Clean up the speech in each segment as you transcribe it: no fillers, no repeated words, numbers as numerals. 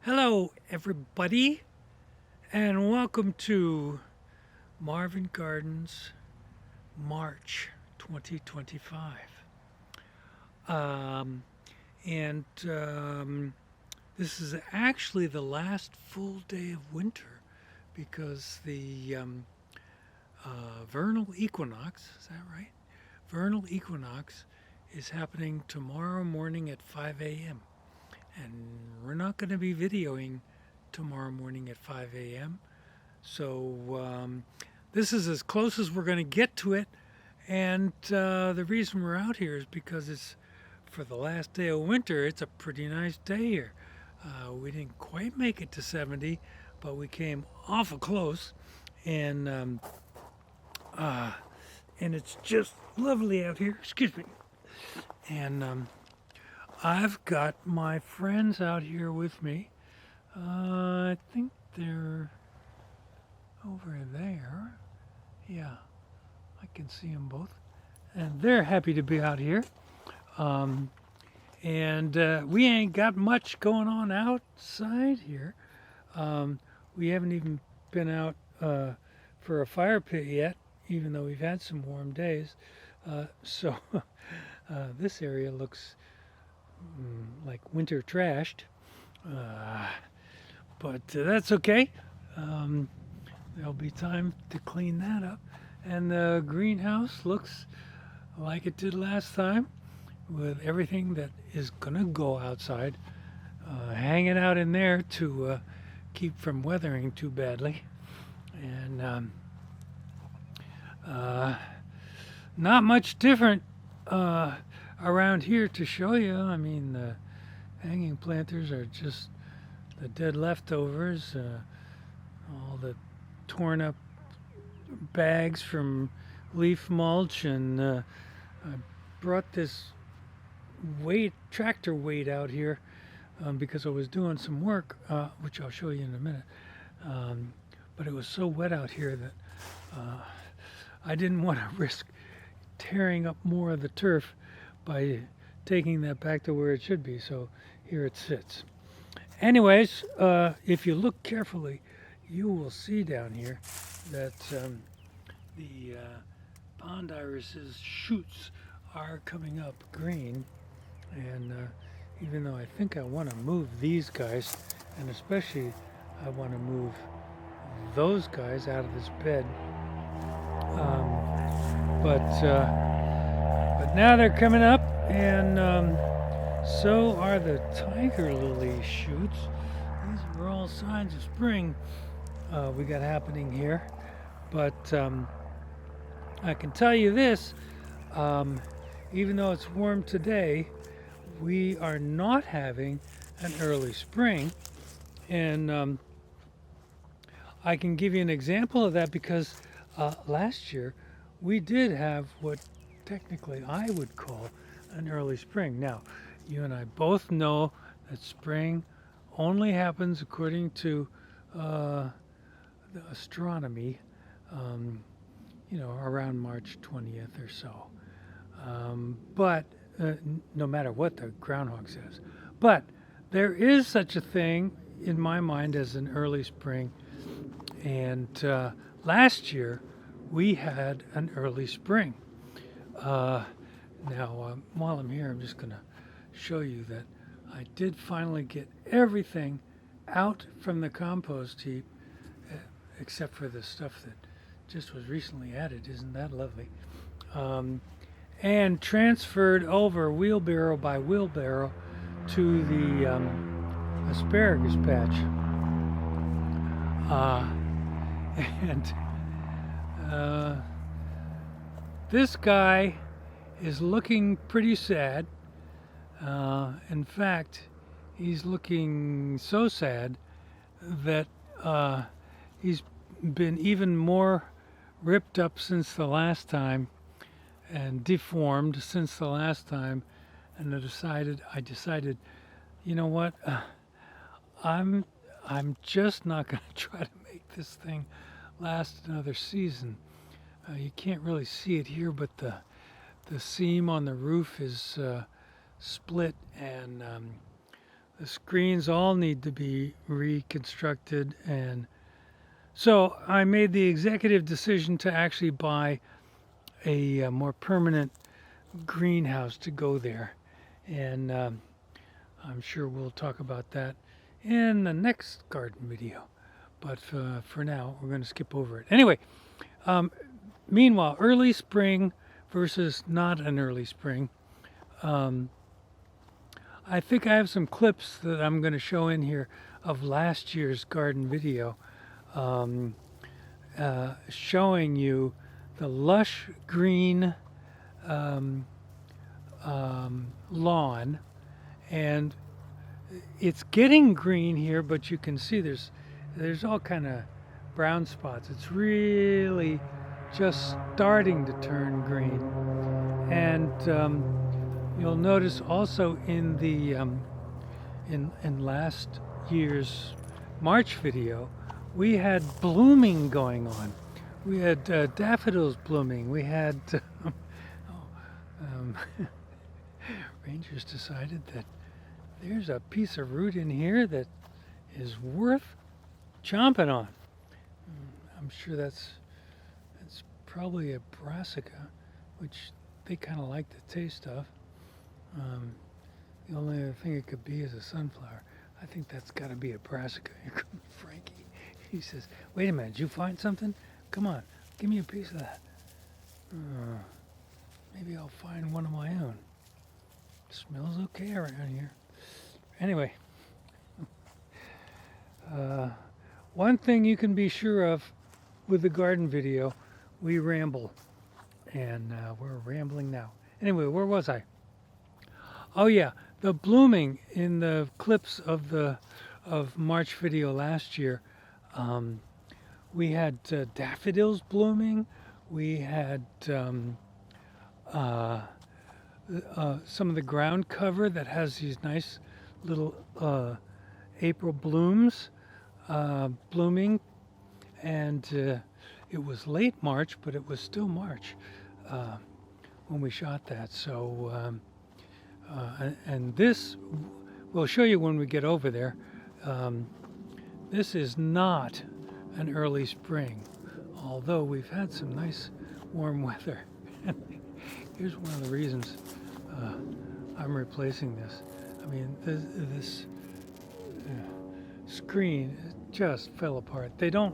Hello, everybody, and welcome to Marvin Gardens March 2025. Um, and this is actually the last full day of winter because the vernal equinox, is that right? Vernal equinox is happening tomorrow morning at 5 a.m. And we're not going to be videoing tomorrow morning at 5 a.m. So this is as close as we're going to get to it. And the reason we're out here is because it's for the last day of winter. It's a pretty nice day here. We didn't quite make it to 70, but we came awful close. And uh, and it's just lovely out here. Excuse me. And I've got my friends out here with me. I think they're over there. Yeah, I can see them both. And they're happy to be out here. Um, and we ain't got much going on outside here. Um, we haven't even been out for a fire pit yet, even though we've had some warm days. So this area looks like winter trashed. Uh, but that's okay. Um, there'll be time to clean that up. And the greenhouse looks like it did last time, with everything that is going to go outside hanging out in there to keep from weathering too badly. And not much different around here to show you. I mean, the hanging planters are just the dead leftovers, all the torn up bags from leaf mulch, and I brought this tractor weight out here because I was doing some work, which I'll show you in a minute. But it was so wet out here that I didn't want to risk tearing up more of the turf by taking that back to where it should be. So here it sits. Anyways, if you look carefully, you will see down here that the pond irises shoots are coming up green. And even though I think I want to move these guys, and especially I want to move those guys out of this bed, but now they're coming up, and so are the tiger lily shoots. These are all signs of spring we got happening here. But I can tell you this, even though it's warm today, we are not having an early spring. And I can give you an example of that because last year we did have what technically I would call an early spring. Now, you and I both know that spring only happens according to the astronomy, around March 20th or so. But no matter what the groundhog says. But there is such a thing in my mind as an early spring. And last year we had an early spring. Now, while I'm here, I'm just going to show you that I did finally get everything out from the compost heap, except for the stuff that just was recently added. Isn't that lovely? And transferred over wheelbarrow by wheelbarrow to the asparagus patch. And this guy is looking pretty sad. In fact, he's looking so sad that he's been even more ripped up since the last time and deformed since the last time. And I decided, you know what? I'm just not going to try to make this thing last another season. You can't really see it here, but the seam on the roof is split, and The screens all need to be reconstructed, and so I made the executive decision to actually buy a more permanent greenhouse to go there, and I'm sure we'll talk about that in the next garden video. But for now, we're going to skip over it. Anyway, meanwhile, early spring versus not an early spring. I think I have some clips that I'm going to show in here of last year's garden video, showing you the lush green lawn, and it's getting green here, but you can see there's all kind of brown spots. It's really just starting to turn green, and you'll notice also in the in last year's March video, we had blooming going on. We had daffodils blooming. We had Rangers decided that there's a piece of root in here that is worth chomping on. I'm sure that's probably a brassica, which they kind of like the taste of. The only other thing it could be is a sunflower. I think that's got to be a brassica. Here comes Frankie. He says, "Wait a minute, did you find something? Come on, give me a piece of that." Maybe I'll find one of my own. Smells okay around here. Anyway, one thing you can be sure of with the garden video, we ramble, and we're rambling now. Anyway, where was I? Oh yeah, the blooming in the clips of March video last year. We had daffodils blooming. We had some of the ground cover that has these nice little April blooms blooming, and it was late March, but it was still March when we shot that. So, and this we'll show you when we get over there. This is not an early spring, although we've had some nice warm weather. Here's one of the reasons I'm replacing this. I mean, this screen just fell apart. They do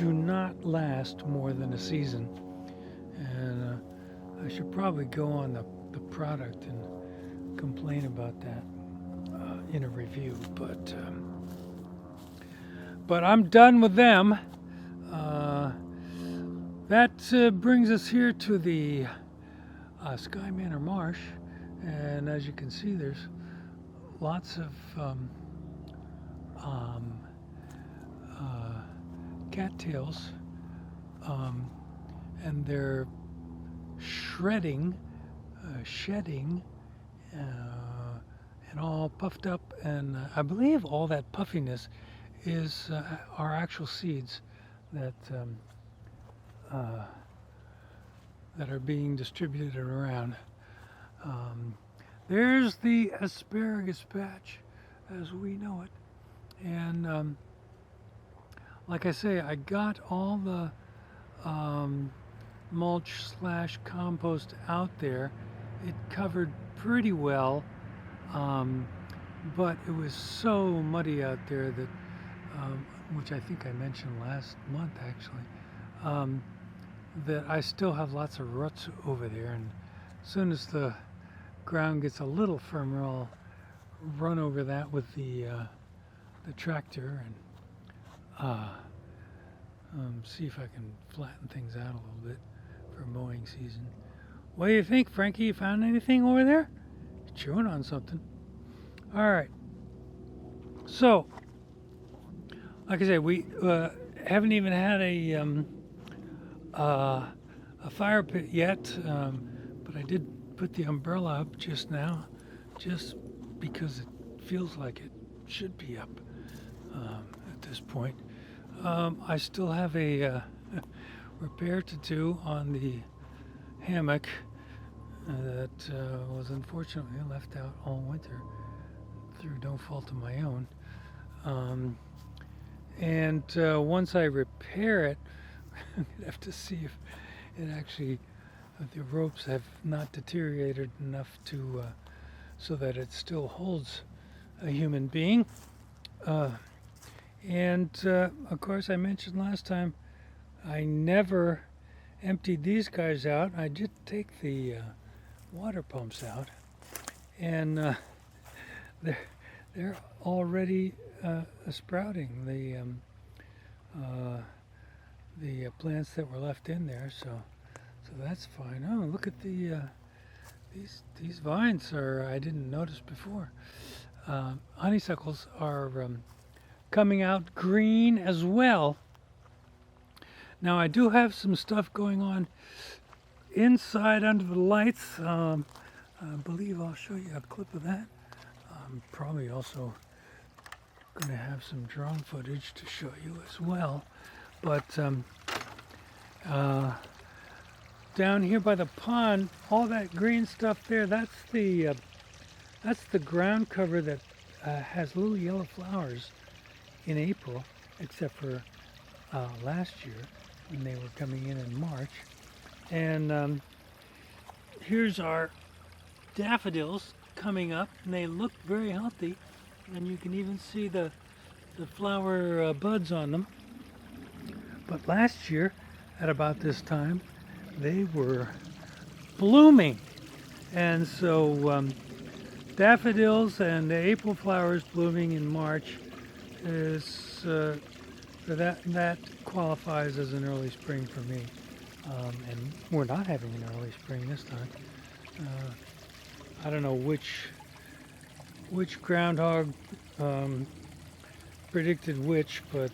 not last more than a season, and I should probably go on the product and complain about that in a review, but I'm done with them. That brings us here to the Sky Manor Marsh, and as you can see, there's lots of cattails, and they're shedding, and all puffed up, and I believe all that puffiness is our actual seeds that that are being distributed around. There's the asparagus patch as we know it, and like I say, I got all the mulch / compost out there. It covered pretty well, but it was so muddy out there that which I think I mentioned last month actually, that I still have lots of roots over there, and as soon as the ground gets a little firmer, I'll run over that with the tractor and see if I can flatten things out a little bit for mowing season. What do you think, Frankie? You found anything over there? You're chewing on something. All right. So, like I said, we haven't even had a fire pit yet, but I did put the umbrella up just now, just because it feels like it should be up at this point. I still have a repair to do on the hammock that was unfortunately left out all winter. through no fault of my own. And once I repair it, I'm gonna have to see if it actually the ropes have not deteriorated enough to so that it still holds a human being. And of course, I mentioned last time I never emptied these guys out. I did take the water pumps out, and they're already sprouting. The plants that were left in there, so that's fine. Oh, look at these vines are I didn't notice before. Honeysuckles are coming out green as well. Now I do have some stuff going on inside under the lights. I believe I'll show you a clip of that. I'm probably also going to have some drone footage to show you as well. But down here by the pond, all that green stuff there, that's the ground cover that has little yellow flowers in April, except for last year when they were coming in March. And here's our daffodils coming up, and they look very healthy, and you can even see the flower buds on them. But last year, at about this time, they were blooming, and so daffodils and the April flowers blooming in March is that qualifies as an early spring for me. And we're not having an early spring this time. I don't know which groundhog predicted which, but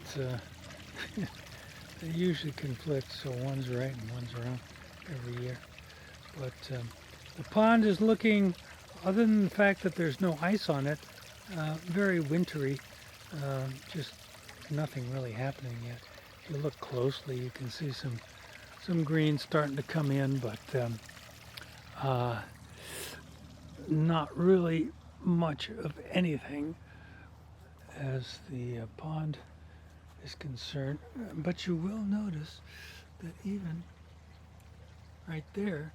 they usually conflict, so one's right and one's wrong every year. But the pond is looking, other than the fact that there's no ice on it, very wintry. Just nothing really happening yet. If you look closely, you can see some green starting to come in, but not really much of anything as the pond is concerned. But you will notice that even right there,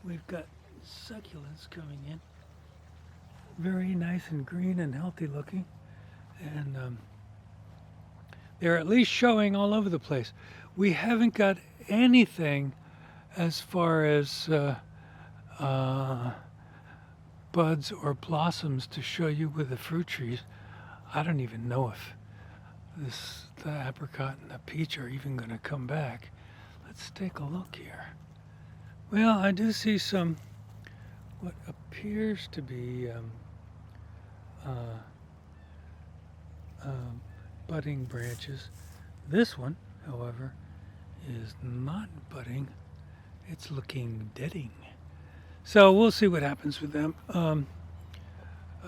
we've got succulents coming in. Very nice and green and healthy looking. And they're at least showing all over the place. We haven't got anything as far as buds or blossoms to show you with the fruit trees. I don't even know if the apricot and the peach are even going to come back. Let's take a look here. Well, I do see some what appears to be budding branches. This one, however, is not budding. It's looking deading. So we'll see what happens with them.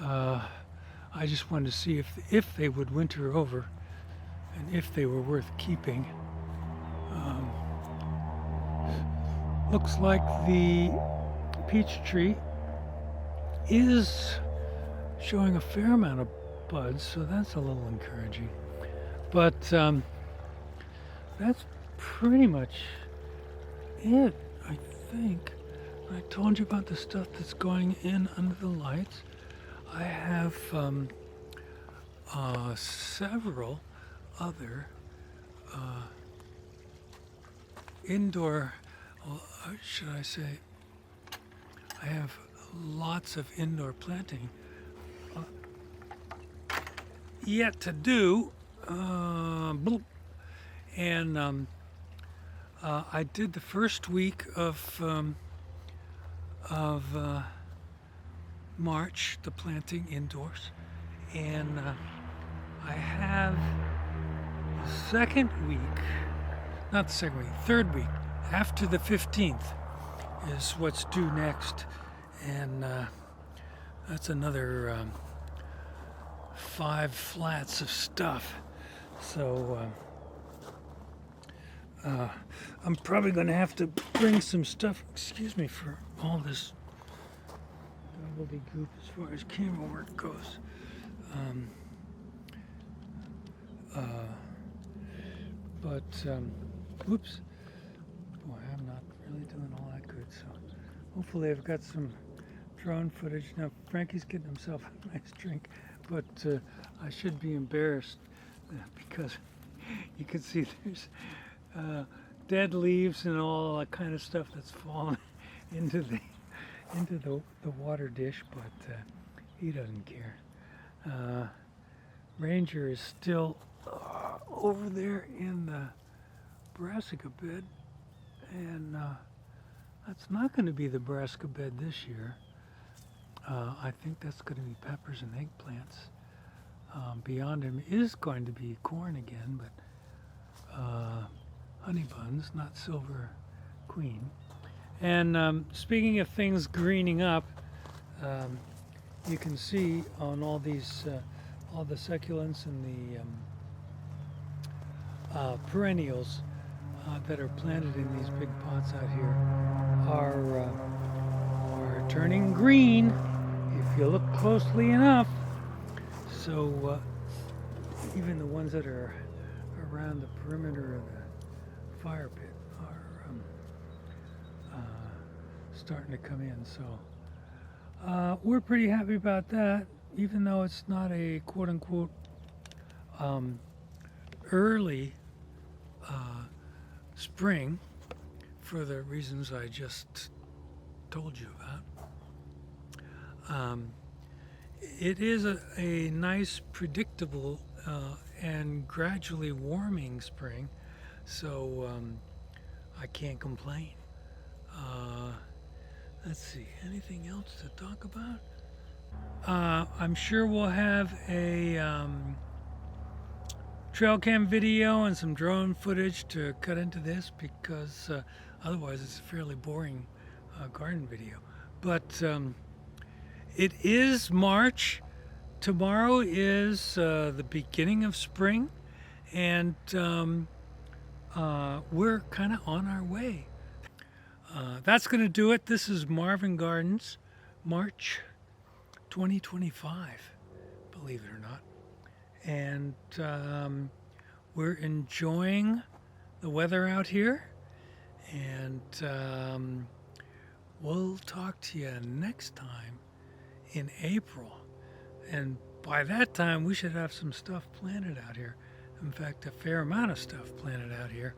I just wanted to see if they would winter over and if they were worth keeping. Looks like the peach tree is showing a fair amount of buds, so that's a little encouraging. But that's pretty much it, I think. I told you about the stuff that's going in under the lights. I have several other indoor, should I say, I have lots of indoor planting yet to do. And I did the first week of March, the planting indoors, and I have the second week, not the second week, third week, after the 15th is what's due next, and that's another 5 flats of stuff. So I'm probably going to have to bring some stuff, excuse me for all this gobbledygook as far as camera work goes. Um, uh, Whoops. Boy, I'm not really doing all that good. So hopefully I've got some drone footage. Now Frankie's getting himself a nice drink, but I should be embarrassed because you can see there's dead leaves and all that kind of stuff that's fallen into the water dish, but he doesn't care. Ranger is still over there in the brassica bed, and that's not going to be the brassica bed this year. I think that's going to be peppers and eggplants. Beyond him is going to be corn again, but honey buns, not silver queen. And speaking of things greening up, you can see on all these, all the succulents and the perennials that are planted in these big pots out here are turning green if you look closely enough. So even the ones that are around the perimeter of the fire pit are starting to come in. So we're pretty happy about that, even though it's not a quote-unquote early spring for the reasons I just told you about. It is a nice, predictable, and gradually warming spring, so I can't complain. Let's see, anything else to talk about? I'm sure we'll have a trail cam video and some drone footage to cut into this, because otherwise it's a fairly boring garden video. But it is March. Tomorrow is the beginning of spring, and we're kind of on our way. That's going to do it. This is Marvin Gardens, March 2025, believe it or not. And we're enjoying the weather out here, and we'll talk to you next time in April. And by that time, we should have some stuff planted out here. In fact, a fair amount of stuff planted out here.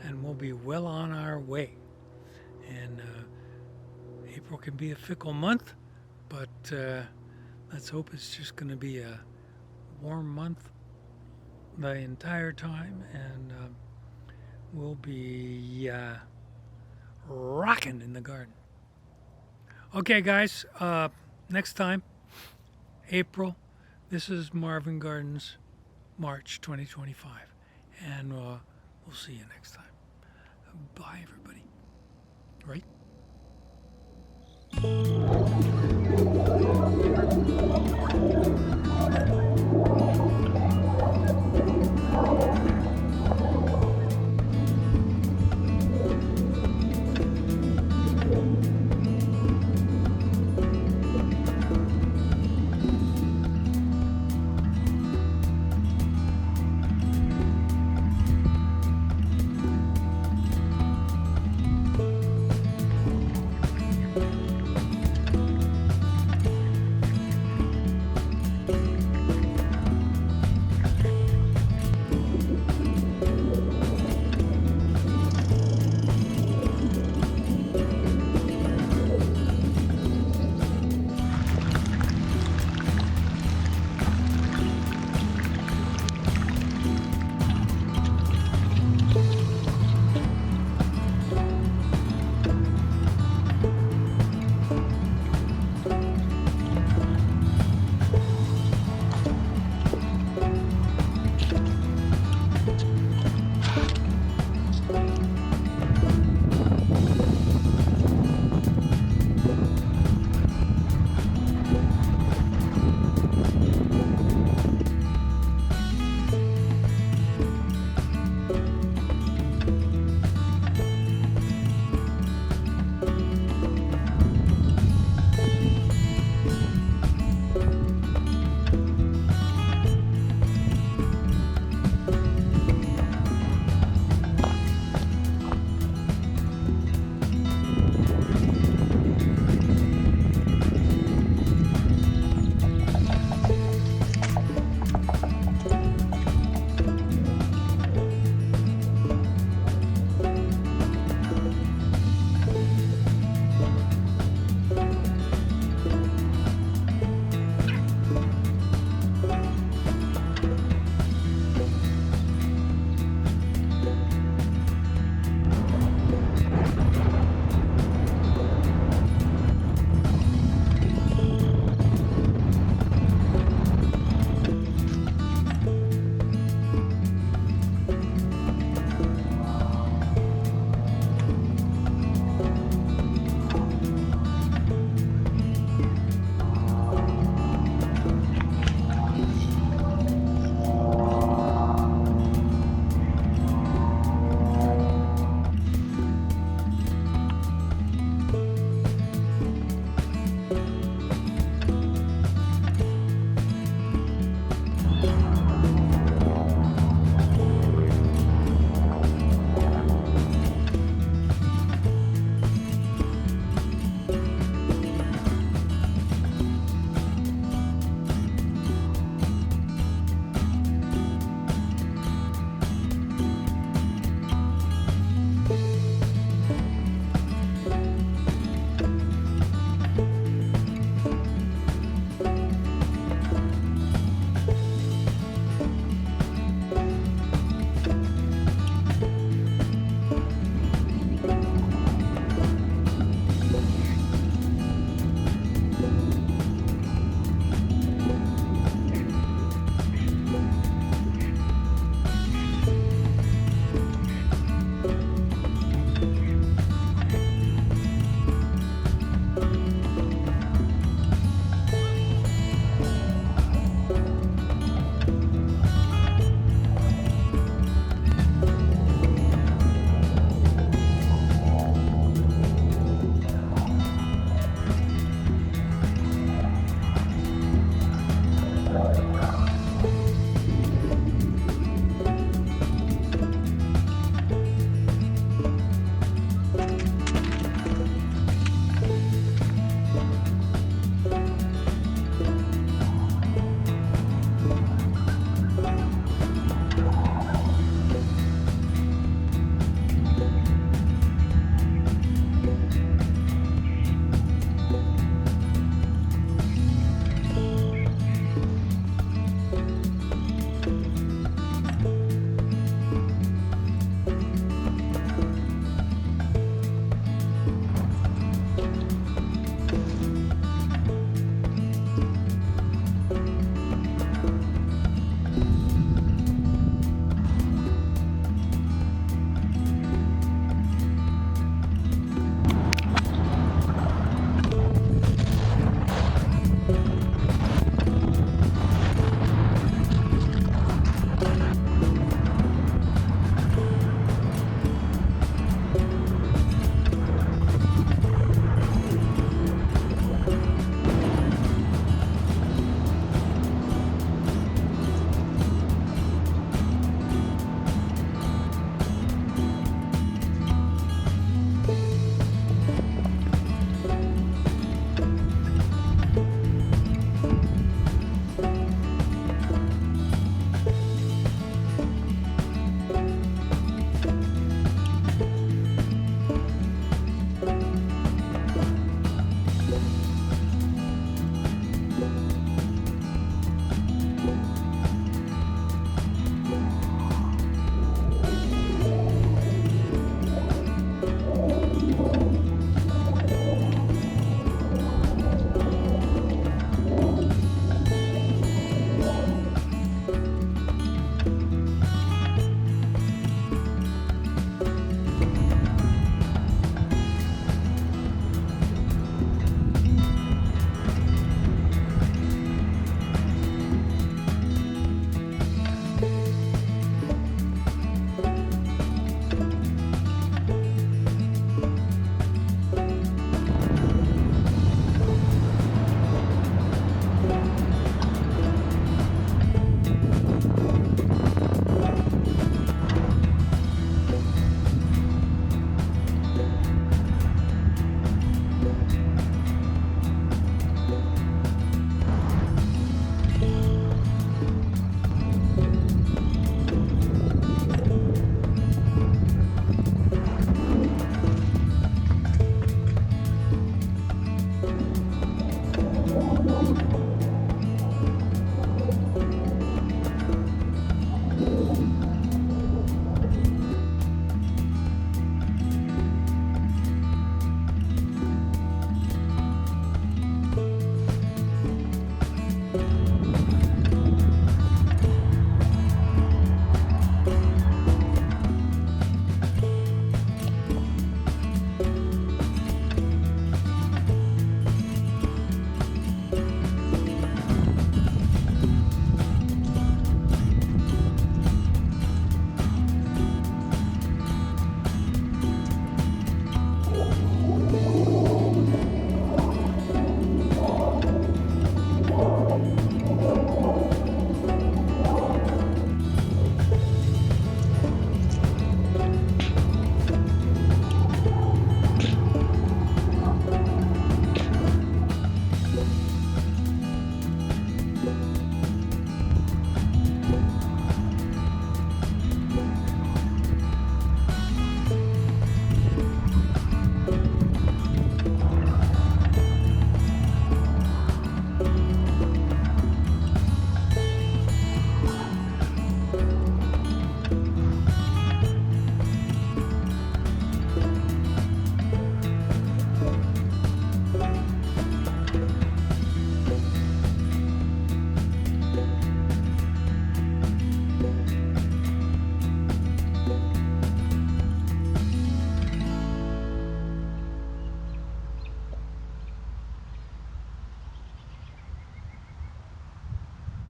And we'll be well on our way. And April can be a fickle month, but let's hope it's just going to be a warm month the entire time, and we'll be rocking in the garden. Okay, guys, next time, April. This is Marvin Gardens, March 2025, and we'll see you next time. Bye, everybody. Right?